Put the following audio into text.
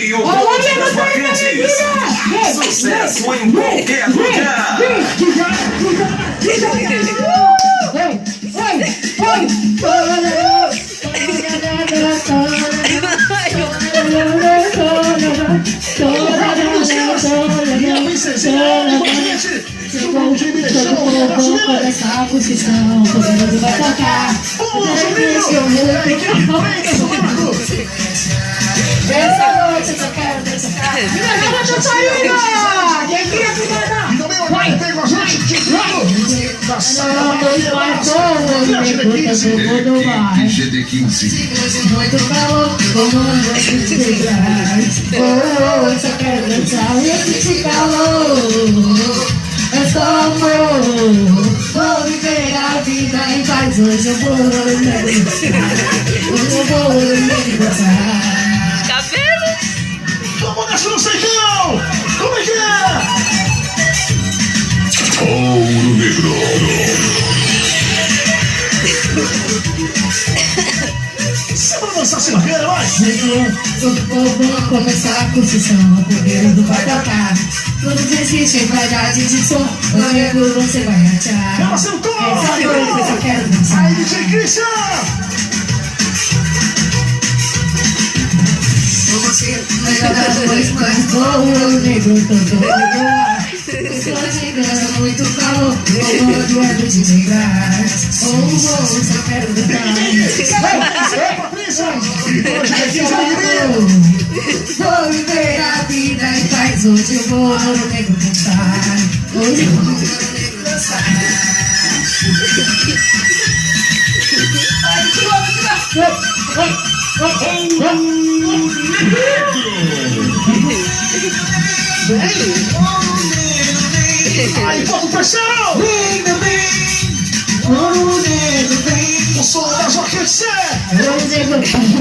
e o bonde das marcantes. Sucesso em qualquer lugar. E a princesinha, chegou o time de chão, vou começar a posição, o poderoso vai tocar. Essa noite eu só quero dançar. Minha tá saindo! Quem queria cuidar? E também o Vai, vem com a gente, Tikel. Da sala, GD15. Muito calor, como a noite de gás. Oh, eu só quero dançar e esse calor. É só amor. Vou viver a vida em paz. Hoje eu vou me dançar. Cabelo? Vamos nessa no Tikel! Como é que é? Ouro Negro. Se for dançar se bacana, vai! Vou começar a construção, o poderoso vai tocar. Todos existem vaidade de som, o amigo você vai achar. Ela sentou! Essa noite eu só quero dançar. Aí, DJ Christian! Você vai dar dois mais bom, negro todo. Estou chegando muito calor, como o ano de negras. Só quero dançar. Patrícia! Vou viver a vida em paz. Hoje eu vou no negro dançar. Hoje eu vou no negro dançar. Aí, bota o pressão! Vem, meu bem! O negro vem! O som das orquestas!